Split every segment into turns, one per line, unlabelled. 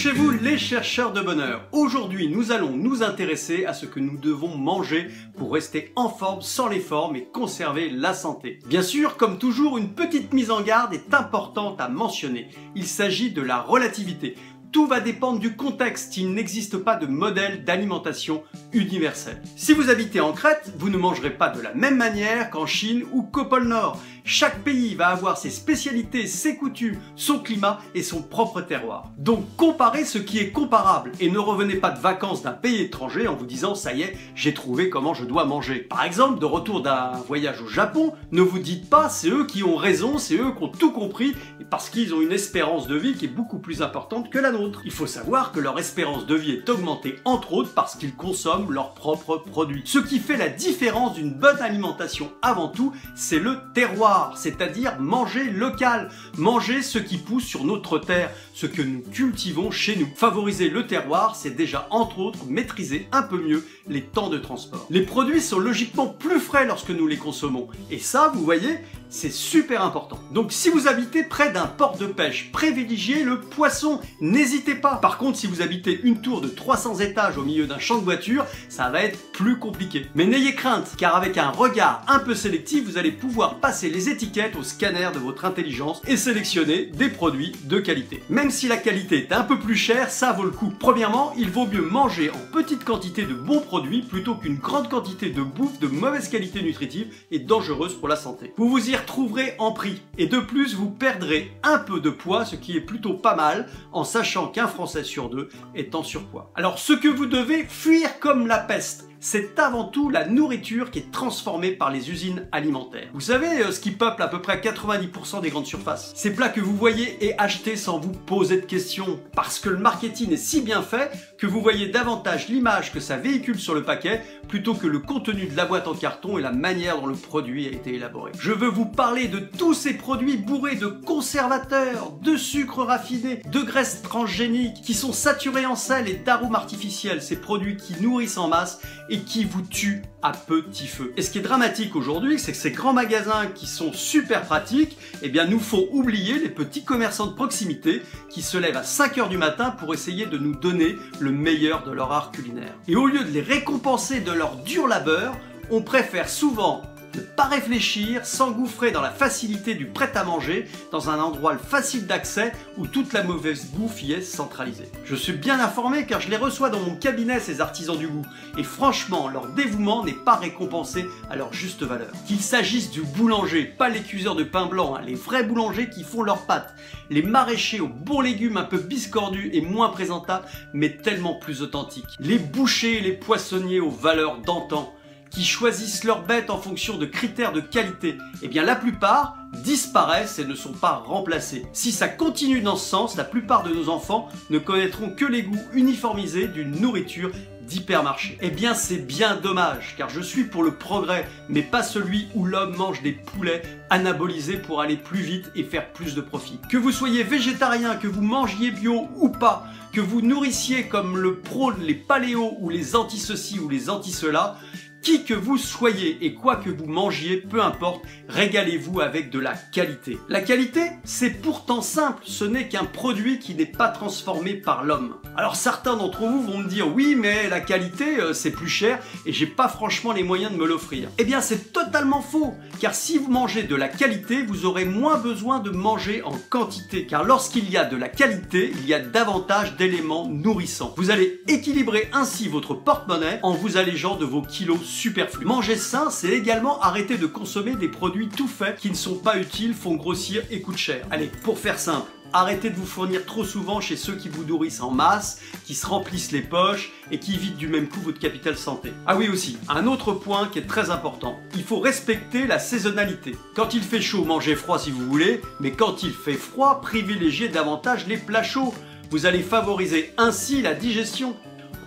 Accrochez-vous les chercheurs de bonheur. Aujourd'hui, nous allons nous intéresser à ce que nous devons manger pour rester en forme sans les formes et conserver la santé. Bien sûr, comme toujours, une petite mise en garde est importante à mentionner. Il s'agit de la relativité. Tout va dépendre du contexte, il n'existe pas de modèle d'alimentation universel. Si vous habitez en Crète, vous ne mangerez pas de la même manière qu'en Chine ou qu'au pôle Nord. Chaque pays va avoir ses spécialités, ses coutumes, son climat et son propre terroir. Donc comparez ce qui est comparable et ne revenez pas de vacances d'un pays étranger en vous disant « ça y est, j'ai trouvé comment je dois manger ». Par exemple, de retour d'un voyage au Japon, ne vous dites pas « c'est eux qui ont raison, c'est eux qui ont tout compris » parce qu'ils ont une espérance de vie qui est beaucoup plus importante que la nôtre. Il faut savoir que leur espérance de vie est augmentée entre autres parce qu'ils consomment leurs propres produits. Ce qui fait la différence d'une bonne alimentation avant tout, c'est le terroir, c'est-à-dire manger local, manger ce qui pousse sur notre terre, ce que nous cultivons chez nous. Favoriser le terroir, c'est déjà entre autres maîtriser un peu mieux les temps de transport. Les produits sont logiquement plus frais lorsque nous les consommons et ça, vous voyez, c'est super important. Donc si vous habitez près d'un port de pêche, privilégiez le poisson, n'hésitez pas. Par contre, si vous habitez une tour de 300 étages au milieu d'un champ de voiture, ça va être plus compliqué. Mais n'ayez crainte, car avec un regard un peu sélectif, vous allez pouvoir passer les étiquettes au scanner de votre intelligence et sélectionner des produits de qualité. Même si la qualité est un peu plus chère, ça vaut le coup. Premièrement, il vaut mieux manger en petite quantité de bons produits plutôt qu'une grande quantité de bouffe de mauvaise qualité nutritive et dangereuse pour la santé. Vous vous y retrouverez en prix. Et de plus, vous perdrez un peu de poids, ce qui est plutôt pas mal, en sachant qu'un Français sur deux est en surpoids. Alors, ce que vous devez fuir comme la peste, c'est avant tout la nourriture qui est transformée par les usines alimentaires. Vous savez ce qui peuple à peu près 90% des grandes surfaces? Ces plats que vous voyez et achetez sans vous poser de questions. Parce que le marketing est si bien fait que vous voyez davantage l'image que ça véhicule sur le paquet plutôt que le contenu de la boîte en carton et la manière dont le produit a été élaboré. Je veux vous parler de tous ces produits bourrés de conservateurs, de sucre raffiné, de graisses transgéniques qui sont saturés en sel et d'arômes artificiels. Ces produits qui nourrissent en masse et qui vous tuent à petit feu. Et ce qui est dramatique aujourd'hui, c'est que ces grands magasins qui sont super pratiques, eh bien nous font oublier les petits commerçants de proximité qui se lèvent à 5 h du matin pour essayer de nous donner le meilleur de leur art culinaire. Et au lieu de les récompenser de leur dur labeur, on préfère souvent ne pas réfléchir, s'engouffrer dans la facilité du prêt-à-manger, dans un endroit facile d'accès où toute la mauvaise bouffe y est centralisée. Je suis bien informé car je les reçois dans mon cabinet, ces artisans du goût, et franchement, leur dévouement n'est pas récompensé à leur juste valeur. Qu'il s'agisse du boulanger, pas les cuiseurs de pain blanc, les vrais boulangers qui font leurs pâtes, les maraîchers aux bons légumes un peu biscordus et moins présentables, mais tellement plus authentiques, les bouchers et les poissonniers aux valeurs d'antan, qui choisissent leurs bêtes en fonction de critères de qualité, eh bien la plupart disparaissent et ne sont pas remplacés. Si ça continue dans ce sens, la plupart de nos enfants ne connaîtront que les goûts uniformisés d'une nourriture d'hypermarché. Eh bien c'est bien dommage, car je suis pour le progrès, mais pas celui où l'homme mange des poulets anabolisés pour aller plus vite et faire plus de profit. Que vous soyez végétarien, que vous mangiez bio ou pas, que vous nourrissiez comme le prône les paléos ou les anti-ceci ou les anti-cela, qui que vous soyez et quoi que vous mangiez, peu importe, régalez-vous avec de la qualité. La qualité, c'est pourtant simple, ce n'est qu'un produit qui n'est pas transformé par l'homme. Alors certains d'entre vous vont me dire, oui mais la qualité c'est plus cher et j'ai pas franchement les moyens de me l'offrir. Eh bien c'est totalement faux, car si vous mangez de la qualité, vous aurez moins besoin de manger en quantité, car lorsqu'il y a de la qualité, il y a davantage d'éléments nourrissants. Vous allez équilibrer ainsi votre porte-monnaie en vous allégeant de vos kilos superflu. Manger sain, c'est également arrêter de consommer des produits tout faits qui ne sont pas utiles, font grossir et coûtent cher. Allez, pour faire simple, arrêtez de vous fournir trop souvent chez ceux qui vous nourrissent en masse, qui se remplissent les poches et qui vident du même coup votre capital santé. Ah oui aussi, un autre point qui est très important, il faut respecter la saisonnalité. Quand il fait chaud, mangez froid si vous voulez, mais quand il fait froid, privilégiez davantage les plats chauds. Vous allez favoriser ainsi la digestion.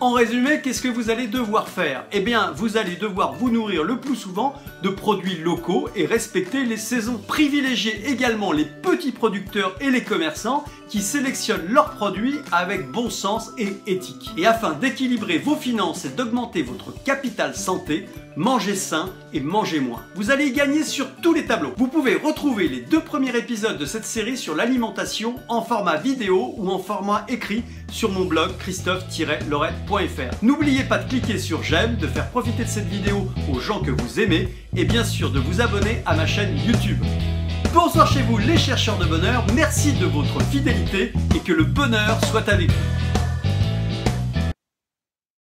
En résumé, qu'est-ce que vous allez devoir faire? Eh bien, vous allez devoir vous nourrir le plus souvent de produits locaux et respecter les saisons. Privilégiez également les petits producteurs et les commerçants qui sélectionnent leurs produits avec bon sens et éthique. Et afin d'équilibrer vos finances et d'augmenter votre capital santé, mangez sain et mangez moins. Vous allez y gagner sur tous les tableaux. Vous pouvez retrouver les 2 premiers épisodes de cette série sur l'alimentation en format vidéo ou en format écrit sur mon blog christophe-lorette.fr. N'oubliez pas de cliquer sur j'aime, de faire profiter de cette vidéo aux gens que vous aimez et bien sûr de vous abonner à ma chaîne YouTube. Bonsoir chez vous les chercheurs de bonheur, merci de votre fidélité et que le bonheur soit avec vous.